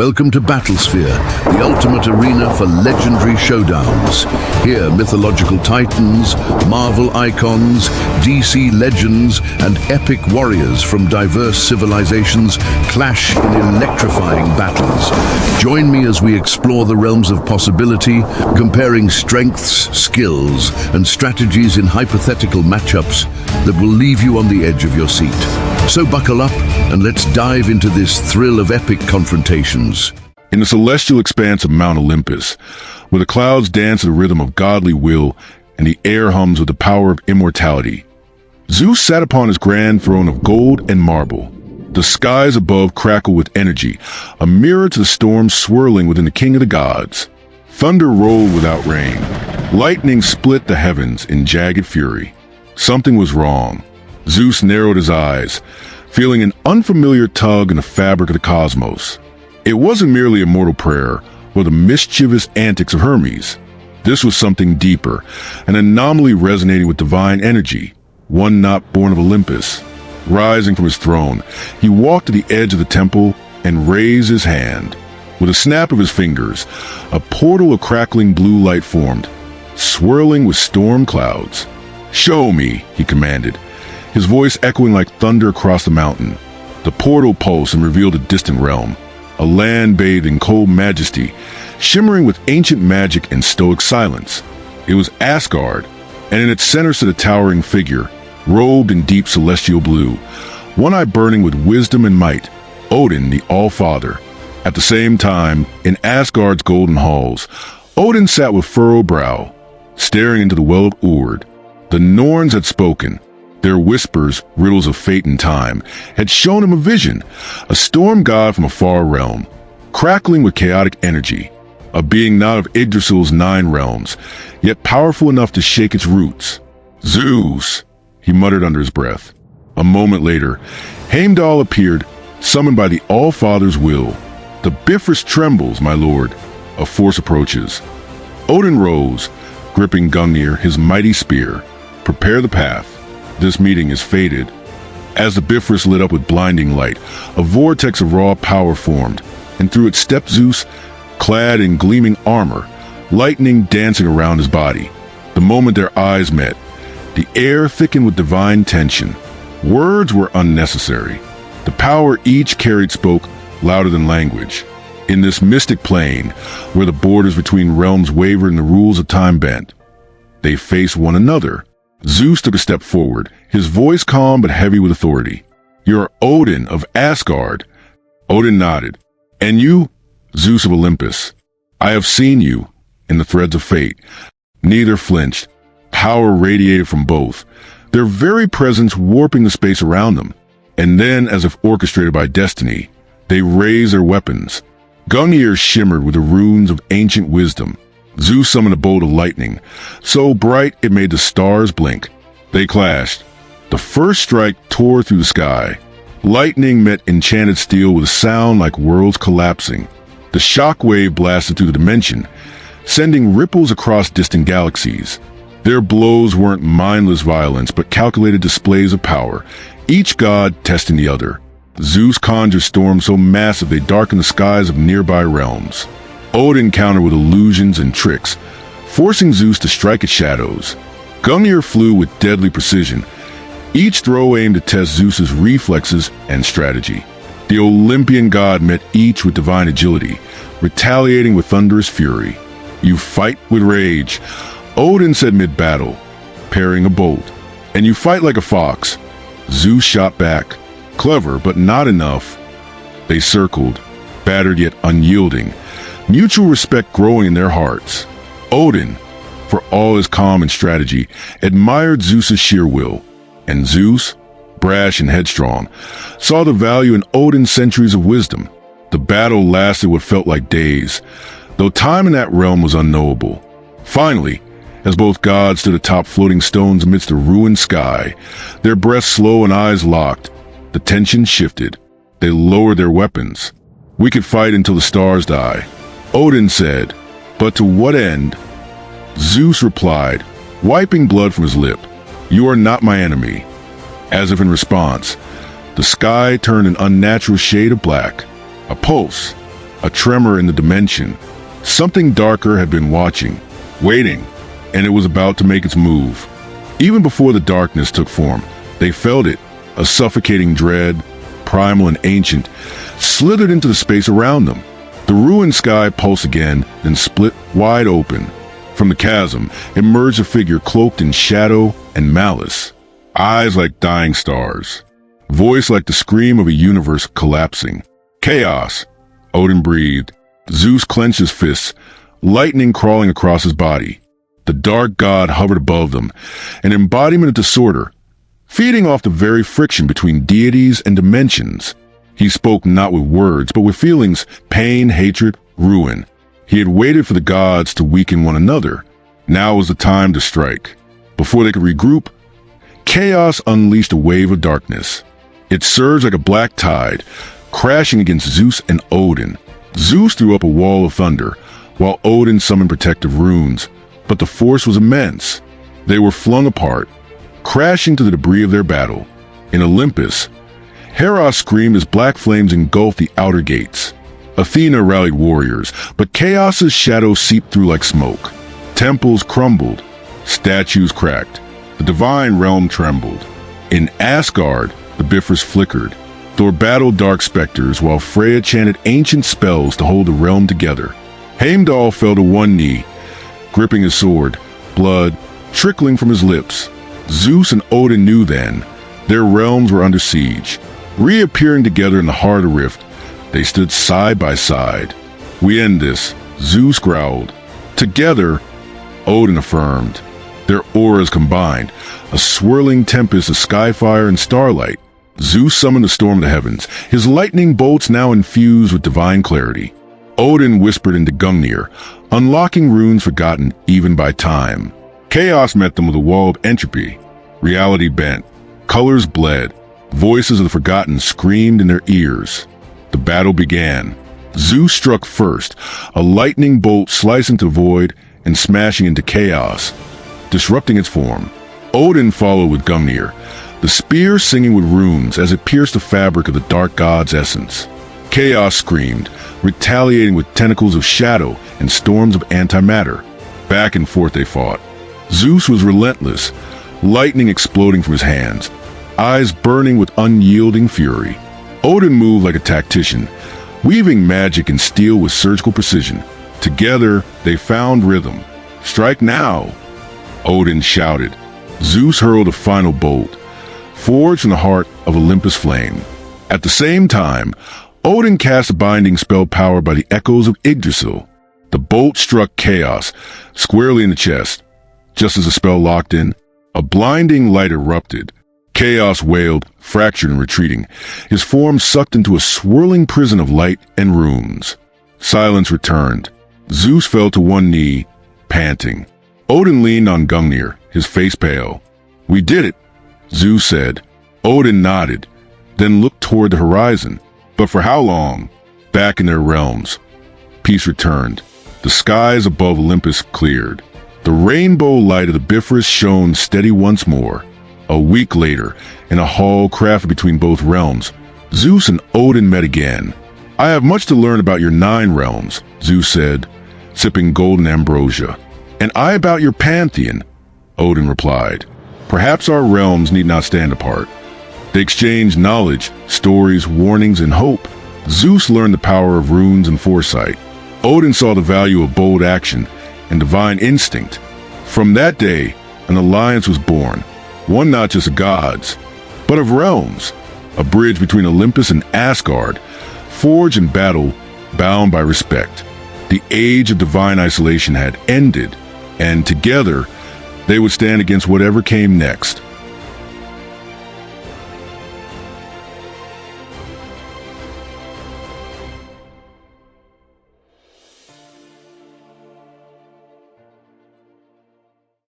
Welcome to Battlesphere, the ultimate arena for legendary showdowns. Here, mythological titans, Marvel icons, DC legends, and epic warriors from diverse civilizations clash in electrifying battles. Join me as we explore the realms of possibility, comparing strengths, skills, and strategies in hypothetical matchups that will leave you on the edge of your seat. So buckle up and let's dive into this thrill of epic confrontations. In the celestial expanse of Mount Olympus, where the clouds dance to the rhythm of godly will and the air hums with the power of immortality, Zeus sat upon his grand throne of gold and marble. The skies above crackled with energy, a mirror to the storms swirling within the king of the gods. Thunder rolled without rain. Lightning split the heavens in jagged fury. Something was wrong. Zeus narrowed his eyes, feeling an unfamiliar tug in the fabric of the cosmos. It wasn't merely a mortal prayer or the mischievous antics of Hermes. This was something deeper, an anomaly resonating with divine energy, one not born of Olympus. Rising from his throne, he walked to the edge of the temple and raised his hand. With a snap of his fingers, a portal of crackling blue light formed, swirling with storm clouds. "Show me," he commanded, his voice echoing like thunder across the mountain. The portal pulsed and revealed a distant realm, a land bathed in cold majesty, shimmering with ancient magic and stoic silence. It was Asgard, and in its center stood a towering figure, robed in deep celestial blue, one eye burning with wisdom and might, Odin, the All-Father. At the same time, in Asgard's golden halls, Odin sat with furrowed brow, staring into the well of Ord. The Norns had spoken. Their whispers, riddles of fate and time, had shown him a vision, a storm god from a far realm, crackling with chaotic energy, a being not of Yggdrasil's 9 realms, yet powerful enough to shake its roots. "Zeus," he muttered under his breath. A moment later, Heimdall appeared, summoned by the All-Father's will. "The Bifrost trembles, my lord. A force approaches." Odin rose, gripping Gungnir, his mighty spear. "Prepare the path. This meeting is fated." As the Bifrost lit up with blinding light, a vortex of raw power formed, and through it stepped Zeus, clad in gleaming armor, lightning dancing around his body. The moment their eyes met, the air thickened with divine tension. Words were unnecessary. The power each carried spoke louder than language. In this mystic plane, where the borders between realms wavered and the rules of time bent, they faced one another. Zeus took a step forward, his voice calm but heavy with authority. "You're Odin of Asgard." Odin nodded. "And you, Zeus of Olympus. I have seen you in the threads of fate." Neither flinched. Power radiated from both, their very presence warping the space around them. And then, as if orchestrated by destiny, they raised their weapons. Gungnir shimmered with the runes of ancient wisdom. Zeus summoned a bolt of lightning, so bright it made the stars blink. They clashed. The first strike tore through the sky. Lightning met enchanted steel with a sound like worlds collapsing. The shockwave blasted through the dimension, sending ripples across distant galaxies. Their blows weren't mindless violence, but calculated displays of power, each god testing the other. Zeus conjured storms so massive they darkened the skies of nearby realms. Odin countered with illusions and tricks, forcing Zeus to strike at shadows. Gungnir flew with deadly precision, each throw aimed to test Zeus's reflexes and strategy. The Olympian god met each with divine agility, retaliating with thunderous fury. "You fight with rage," Odin said mid-battle, parrying a bolt. "And you fight like a fox." Zeus shot back. Clever, but not enough. They circled, battered yet unyielding, mutual respect growing in their hearts. Odin, for all his calm and strategy, admired Zeus's sheer will. And Zeus, brash and headstrong, saw the value in Odin's centuries of wisdom. The battle lasted what felt like days, though time in that realm was unknowable. Finally, as both gods stood atop floating stones amidst a ruined sky, their breaths slow and eyes locked, the tension shifted. They lowered their weapons. "We could fight until the stars die," Odin said. "But to what end?" Zeus replied, wiping blood from his lip. "You are not my enemy." As if in response, the sky turned an unnatural shade of black. A pulse, a tremor in the dimension. Something darker had been watching, waiting, and it was about to make its move. Even before the darkness took form, they felt it, a suffocating dread, primal and ancient, slithered into the space around them. The ruined sky pulsed again, then split wide open. From the chasm emerged a figure cloaked in shadow and malice, eyes like dying stars, voice like the scream of a universe collapsing. Chaos, Odin breathed. Zeus clenched his fists, lightning crawling across his body. The dark god hovered above them, an embodiment of disorder, feeding off the very friction between deities and dimensions. He spoke not with words, but with feelings, pain, hatred, ruin. He had waited for the gods to weaken one another. Now was the time to strike. Before they could regroup, chaos unleashed a wave of darkness. It surged like a black tide, crashing against Zeus and Odin. Zeus threw up a wall of thunder, while Odin summoned protective runes, but the force was immense. They were flung apart, crashing to the debris of their battle. In Olympus, Hera screamed as black flames engulfed the outer gates. Athena rallied warriors, but chaos's shadow seeped through like smoke. Temples crumbled, statues cracked, the divine realm trembled. In Asgard, the Bifrost flickered. Thor battled dark specters while Freya chanted ancient spells to hold the realm together. Heimdall fell to one knee, gripping his sword, blood trickling from his lips. Zeus and Odin knew then. Their realms were under siege. Reappearing together in the heart of the rift, they stood side by side. "We end this," Zeus growled. Together, Odin affirmed. Their auras combined, a swirling tempest of skyfire and starlight. Zeus summoned the storm of the heavens, his lightning bolts now infused with divine clarity. Odin whispered into Gungnir, unlocking runes forgotten even by time. Chaos met them with a wall of entropy. Reality bent, colors bled, voices of the forgotten screamed in their ears. The battle began. Zeus struck first, a lightning bolt slicing to the void and smashing into chaos, disrupting its form. Odin followed with Gungnir, the spear singing with runes as it pierced the fabric of the dark god's essence. Chaos screamed, retaliating with tentacles of shadow and storms of antimatter. Back and forth they fought. Zeus was relentless, lightning exploding from his hands, eyes burning with unyielding fury. Odin moved like a tactician, weaving magic and steel with surgical precision. Together, they found rhythm. "Strike now!" Odin shouted. Zeus hurled a final bolt, forged from the heart of Olympus flame. At the same time, Odin cast a binding spell powered by the echoes of Yggdrasil. The bolt struck Chaos squarely in the chest. Just as the spell locked in, a blinding light erupted. Chaos wailed, fractured and retreating, his form sucked into a swirling prison of light and runes. Silence returned. Zeus fell to one knee, panting. Odin leaned on Gungnir, his face pale. "We did it," Zeus said. Odin nodded, then looked toward the horizon. But for how long? Back in their realms, peace returned. The skies above Olympus cleared. The rainbow light of the Bifrost shone steady once more. A week later, in a hall crafted between both realms, Zeus and Odin met again. "I have much to learn about your 9 realms," Zeus said, sipping golden ambrosia. "And I about your pantheon," Odin replied. "Perhaps our realms need not stand apart." They exchanged knowledge, stories, warnings, and hope. Zeus learned the power of runes and foresight. Odin saw the value of bold action and divine instinct. From that day, an alliance was born, one not just of gods, but of realms, a bridge between Olympus and Asgard, forged in battle, bound by respect. The age of divine isolation had ended, and together, they would stand against whatever came next.